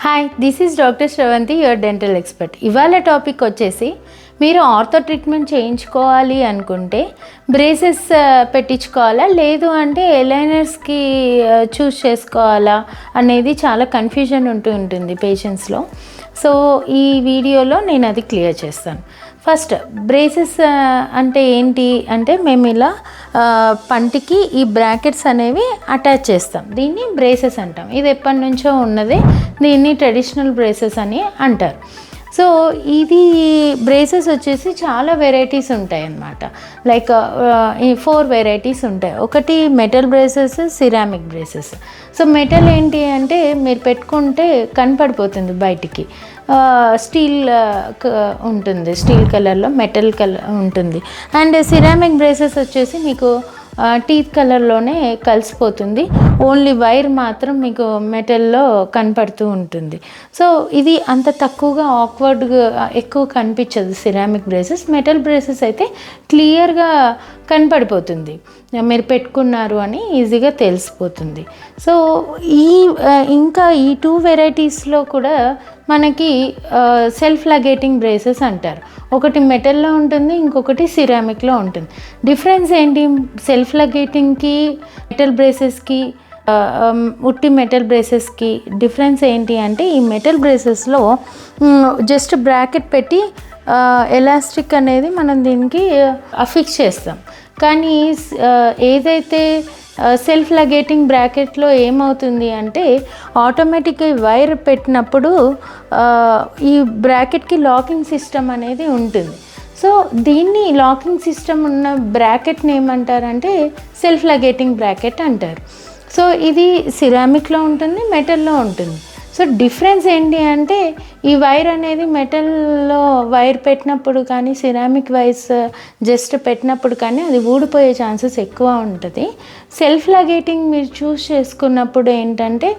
Hi, this is doctor Sravanthi, your dental expert. ఇవాళ topic వచ్చేసి, మీరు ఆర్థో ట్రీట్మెంట్ చేయించుకోవాలి అనుకుంటే బ్రేసెస్ పెట్టించుకోవాలా, లేదు అంటే ఎలైనర్స్కి చూస్ చేసుకోవాలా అనేది చాలా కన్ఫ్యూజన్ ఉంటుంది పేషెంట్స్లో. సో ఈ వీడియోలో నేను అది క్లియర్ చేస్తాను. ఫస్ట్, బ్రేసెస్ అంటే ఏంటి అంటే, మేము ఇలా పంటికి ఈ బ్రాకెట్స్ అనేవి అటాచ్ చేస్తాం. దీన్ని బ్రేసెస్ అంటాం. ఇది ఎప్పటి నుంచో ఉన్నది. దీన్ని ట్రెడిషనల్ బ్రేసెస్ అని అంటారు. సో ఇది బ్రేసెస్ వచ్చేసి చాలా వెరైటీస్ ఉంటాయి అన్నమాట. లైక్ 4 వెరైటీస్ ఉంటాయి. ఒకటి metal braces, ceramic braces. So metal ఏంటి అంటే, మీరు పెట్టుకుంటే కనపడిపోతుంది బయటికి. స్టీల్ ఉంటుంది, స్టీల్ కలర్లో మెటల్ కలర్ ఉంటుంది. అండ్ సిరామిక్ బ్రేసెస్ వచ్చేసి మీకు టీత్ కలర్లోనే కలిసిపోతుంది. ఓన్లీ వైర్ మాత్రం మీకు మెటల్లో కనపడుతూ ఉంటుంది. సో ఇది అంత తక్కువగా ఆక్వర్డ్గా ఎక్కువ కనిపించదు సిరామిక్ బ్రేసెస్. మెటల్ బ్రేసెస్ అయితే క్లియర్గా కనపడిపోతుంది, మీరు పెట్టుకున్నారు అని ఈజీగా తెలిసిపోతుంది. సో ఇంకా ఈ 2 వెరైటీస్లో కూడా మనకి సెల్ఫ్ లగేటింగ్ బ్రేసెస్ అంటారు. ఒకటి మెటల్లో ఉంటుంది, ఇంకొకటి సిరామిక్లో ఉంటుంది. డిఫరెన్స్ ఏంటి సెల్ఫ్ లగేటింగ్కి, మెటల్ బ్రేసెస్కి, ఉట్టి మెటల్ బ్రేసెస్కి డిఫరెన్స్ ఏంటి అంటే, ఈ మెటల్ బ్రేసెస్లో జస్ట్ బ్రాకెట్ పెట్టి ఎలాస్టిక్ అనేది మనం దీనికి అఫిక్స్ చేస్తాం. కానీ ఏదైతే సెల్ఫ్ లగేటింగ్ బ్రాకెట్లో ఏమవుతుంది అంటే, ఆటోమేటిక్గా వైర్ పెట్టినప్పుడు ఈ బ్రాకెట్కి లాకింగ్ సిస్టమ్ అనేది ఉంటుంది. సో దీన్ని లాకింగ్ సిస్టమ్ ఉన్న బ్రాకెట్ని ఏమంటారంటే సెల్ఫ్ లగేటింగ్ బ్రాకెట్ అంటారు. సో ఇది సిరామిక్లో ఉంటుంది, మెటల్లో ఉంటుంది. సో డిఫరెన్స్ ఏంటి అంటే, ఈ వైర్ అనేది మెటల్లో వైర్ పెట్టినప్పుడు కానీ, సిరామిక్ వైర్స్ జస్ట్ పెట్టినప్పుడు కానీ అది ఊడిపోయే ఛాన్సెస్ ఎక్కువ ఉంటుంది. సెల్ఫ్ లగేటింగ్ మీరు చూస్ చేసుకున్నప్పుడు ఏంటంటే,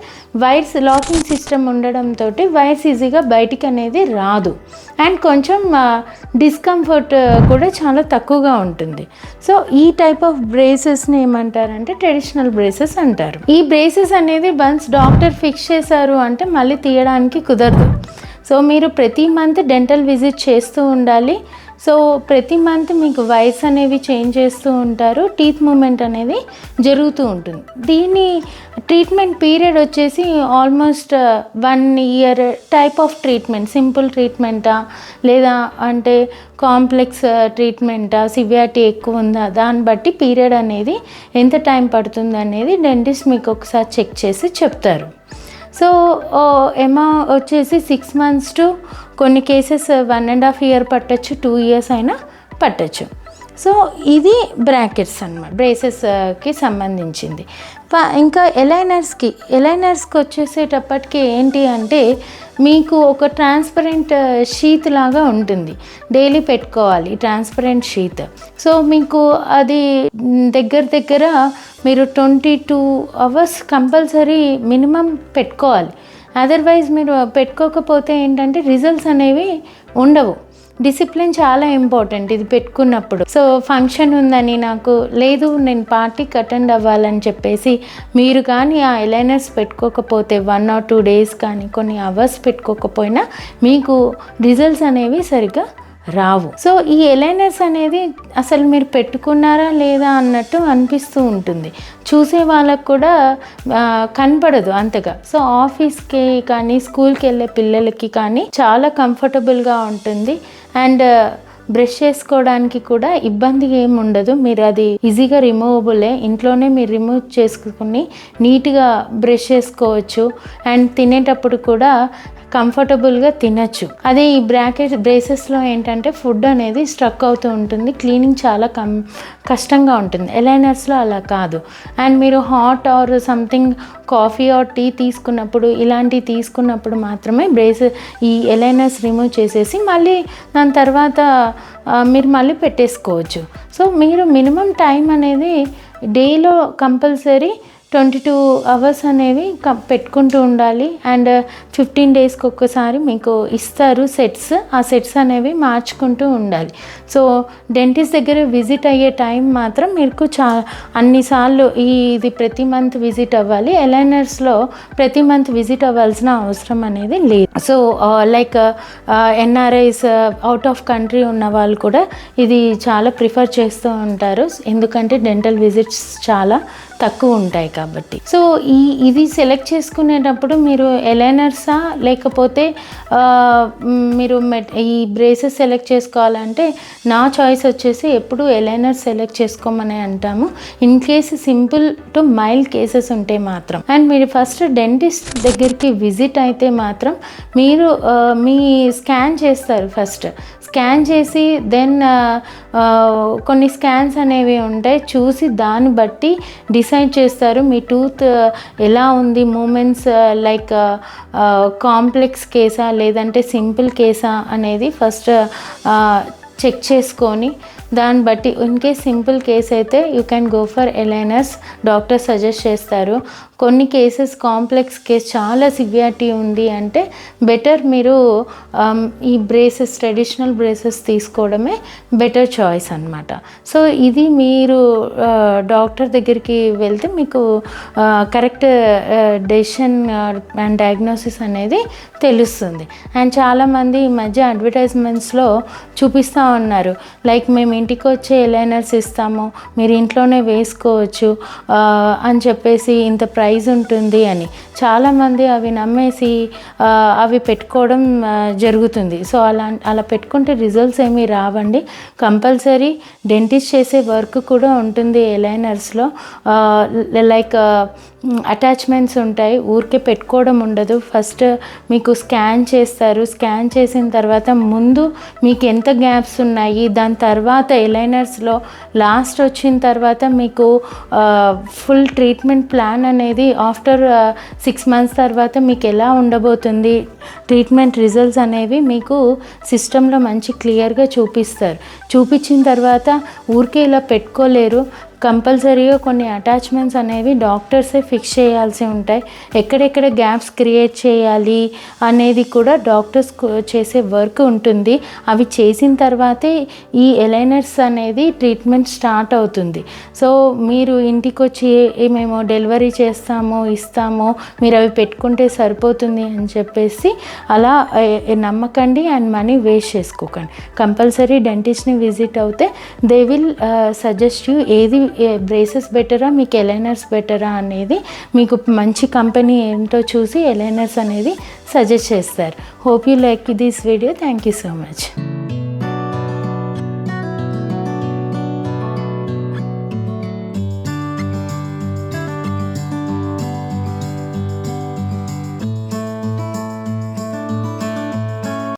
వైర్స్ లాకింగ్ సిస్టమ్ ఉండడంతో వైర్స్ ఈజీగా బయటికి అనేది రాదు. అండ్ కొంచెం డిస్కంఫర్ట్ కూడా చాలా తక్కువగా ఉంటుంది. సో ఈ టైప్ ఆఫ్ బ్రేసెస్ని ఏమంటారంటే ట్రెడిషనల్ బ్రేసెస్ అంటారు. ఈ బ్రేసెస్ అనేది వన్స్ డాక్టర్ ఫిక్స్ చేశారు అంటే మళ్ళీ తీయడానికి కుదరదు. సో మీరు ప్రతి మంత్ డెంటల్ విజిట్ చేస్తూ ఉండాలి. సో ప్రతి మంత్ మీకు వైర్స్ అనేవి చేంజ్ చేస్తూ ఉంటారు, టీత్ మూమెంట్ అనేది జరుగుతూ ఉంటుంది. దీని ట్రీట్మెంట్ పీరియడ్ వచ్చేసి almost 1 year type of treatment. Simple ట్రీట్మెంటా, లేదా అంటే కాంప్లెక్స్ ట్రీట్మెంటా, సివియారిటీ ఎక్కువ ఉందా, దాన్ని బట్టి పీరియడ్ అనేది ఎంత టైం పడుతుంది అనేది డెంటిస్ట్ మీకు ఒకసారి చెక్ చేసి చెప్తారు. సో వచ్చేసి 6 months టు కొన్ని కేసెస్ 1.5 year పట్టచ్చు, 2 years అయినా పట్టచ్చు. సో ఇది బ్రాకెట్స్ అన్నమాట, బ్రేసెస్కి సంబంధించింది. ఇంకా ఎలైనర్స్కి వచ్చేసేటప్పటికి ఏంటి అంటే, మీకు ఒక ట్రాన్స్పరెంట్ షీత్ లాగా ఉంటుంది, డైలీ పెట్టుకోవాలి ట్రాన్స్పరెంట్ షీత్. సో మీకు అది దగ్గర మీరు 22 hours కంపల్సరీ మినిమం పెట్టుకోవాలి. అదర్వైజ్ మీరు పెట్టుకోకపోతే ఏంటంటే రిజల్ట్స్ అనేవి ఉండవు. డిసిప్లిన్ చాలా ఇంపార్టెంట్ ఇది పెట్టుకున్నప్పుడు. సో ఫంక్షన్ ఉందని నాకు లేదు, నేను పార్టీకి అటెండ్ అవ్వాలని చెప్పేసి మీరు కానీ ఆ ఎలైనర్స్ పెట్టుకోకపోతే 1 or 2 days కానీ కొన్ని అవర్స్ పెట్టుకోకపోయినా మీకు రిజల్ట్స్ అనేవి సరిగ్గా రావు. సో ఈ ఎలైనర్స్ అనేది అసలు మీరు పెట్టుకున్నారా లేదా అన్నట్టు అనిపిస్తూ ఉంటుంది, చూసే వాళ్ళకు కూడా కనపడదు అంతగా. సో ఆఫీస్కి కానీ, స్కూల్కి వెళ్ళే పిల్లలకి కానీ చాలా కంఫర్టబుల్గా ఉంటుంది. అండ్ బ్రష్ చేసుకోవడానికి కూడా ఇబ్బంది ఏమి ఉండదు. మీరు అది ఈజీగా రిమూవబులే, ఇంట్లోనే మీరు రిమూవ్ చేసుకుని నీట్గా బ్రష్ చేసుకోవచ్చు. అండ్ తినేటప్పుడు కూడా కంఫర్టబుల్గా తినచ్చు. అదే ఈ బ్రేసెస్లో ఏంటంటే ఫుడ్ అనేది స్ట్రక్ అవుతూ ఉంటుంది, క్లీనింగ్ చాలా కష్టంగా ఉంటుంది. ఎలైనర్స్లో అలా కాదు. అండ్ మీరు hot or something coffee or tea తీసుకున్నప్పుడు, ఇలాంటివి తీసుకున్నప్పుడు మాత్రమే ఈ ఎలైనర్స్ రిమూవ్ చేసేసి మళ్ళీ దాని తర్వాత మీరు మళ్ళీ పెట్టేసుకోవచ్చు. సో మీరు మినిమం టైం అనేది డేలో కంపల్సరీ 22 అవర్స్ అనేవి పెట్టుకుంటూ ఉండాలి. అండ్ 15 డేస్కి ఒక్కసారి మీకు ఇస్తారు సెట్స్, ఆ సెట్స్ అనేవి మార్చుకుంటూ ఉండాలి. సో డెంటిస్ట్ దగ్గర విజిట్ అయ్యే టైం మాత్రం మీకు అన్నిసార్లు ఇది ప్రతి మంత్ విజిట్ అవ్వాలి. అలైనర్స్లో ప్రతి మంత్ విజిట్ అవ్వాల్సిన అవసరం అనేది లేదు. So like NRIs, out of country ఉన్న వాళ్ళు కూడా ఇది చాలా ప్రిఫర్ చేస్తూ ఉంటారు, ఎందుకంటే డెంటల్ విజిట్స్ చాలా తక్కువ ఉంటాయి కాబట్టి. సో ఇది సెలెక్ట్ చేసుకునేటప్పుడు మీరు ఎలైనర్సా లేకపోతే మీరు ఈ బ్రేసెస్ సెలెక్ట్ చేసుకోవాలంటే నా చాయిస్ వచ్చేసి ఎప్పుడు ఎలైనర్ సెలెక్ట్ చేసుకోమని అంటాము, in case simple to mild cases ఉంటే మాత్రం. అండ్ మీరు ఫస్ట్ డెంటిస్ట్ దగ్గరికి విజిట్ అయితే మాత్రం మీరు మీ స్కాన్ చేస్తారు. ఫస్ట్ స్కాన్ చేసి దెన్ కొన్ని స్కాన్స్ అనేవి ఉంటాయి, చూసి దాన్ని బట్టి డిసైడ్ చేస్తారు మీ టూత్ ఎలా ఉంది, మూమెంట్స్ లైక్ కాంప్లెక్స్ కేసా లేదంటే సింపుల్ కేసా అనేది ఫస్ట్ చెక్ చేసుకొని దాన్ని బట్టి ఇన్ కేస్ సింపుల్ కేస్ అయితే you can go for aligners, doctor suggest చేస్తారు. కొన్ని కేసెస్ కాంప్లెక్స్ కేస్ చాలా సివియారిటీ ఉంది అంటే బెటర్ మీరు ఈ బ్రేసెస్, ట్రెడిషనల్ బ్రేసెస్ తీసుకోవడమే బెటర్ చాయిస్ అనమాట. సో ఇది మీరు డాక్టర్ దగ్గరికి వెళ్తే మీకు కరెక్ట్ డెసిషన్ అండ్ డయాగ్నోసిస్ అనేది తెలుస్తుంది. అండ్ చాలామంది ఈ మధ్య అడ్వర్టైజ్మెంట్స్లో చూపిస్తూ ఉన్నారు, లైక్ మేము ఇంటికి వచ్చే ఎలైనర్స్ ఇస్తాము, మీరు ఇంట్లోనే వేసుకోవచ్చు అని చెప్పేసి ఇంత ప్రైజ్ ఉంటుంది అని. చాలామంది అవి నమ్మేసి అవి పెట్టుకోవడం జరుగుతుంది. సో అలా పెట్టుకుంటే రిజల్ట్స్ ఏమీ రావండి. కంపల్సరీ డెంటిస్ట్ చేసే వర్క్ కూడా ఉంటుంది ఎలైనర్స్లో, లైక్ అటాచ్మెంట్స్ ఉంటాయి, ఊరికే పెట్టుకోవడం ఉండదు. ఫస్ట్ మీకు స్కాన్ చేస్తారు, స్కాన్ చేసిన తర్వాత ముందు మీకు ఎంత గ్యాప్స్ ఉన్నాయి, దాని తర్వాత ఎలైనర్స్లో లాస్ట్ వచ్చిన తర్వాత మీకు ఫుల్ ట్రీట్మెంట్ ప్లాన్ అనేది ఆఫ్టర్ 6 months తర్వాత మీకు ఎలా ఉండబోతుంది, ట్రీట్మెంట్ రిజల్ట్స్ అనేవి మీకు సిస్టంలో మంచి క్లియర్గా చూపిస్తారు. చూపించిన తర్వాత ఊరికే ఇలా పెట్టుకోలేరు, కంపల్సరీగా కొన్ని అటాచ్మెంట్స్ అనేవి డాక్టర్సే ఫిక్స్ చేయాల్సి ఉంటాయి. ఎక్కడెక్కడ గ్యాప్స్ క్రియేట్ చేయాలి అనేది కూడా డాక్టర్స్ చేసే వర్క్ ఉంటుంది. అవి చేసిన తర్వాతే ఈ ఎలైనర్స్ అనేది ట్రీట్మెంట్ స్టార్ట్ అవుతుంది. సో మీరు ఇంటికి వచ్చి మేము డెలివరీ చేస్తాము, ఇస్తాము, మీరు అవి పెట్టుకుంటే సరిపోతుంది అని చెప్పేసి అలా నమ్మకండి అండ్ మనీ వేస్ట్ చేసుకోకండి. కంపల్సరీ డెంటిస్ట్ని విజిట్ అవుతే దే విల్ సజెస్ట్ యూ ఏది బ్రేసెస్ బెటరా మీకు ఎలైనర్స్ బెటరా అనేది, మీకు మంచి కంపెనీ ఏంటో చూసి ఎలైనర్స్ అనేది సజెస్ట్ చేస్తారు. Hope you like this video. Thank you so much.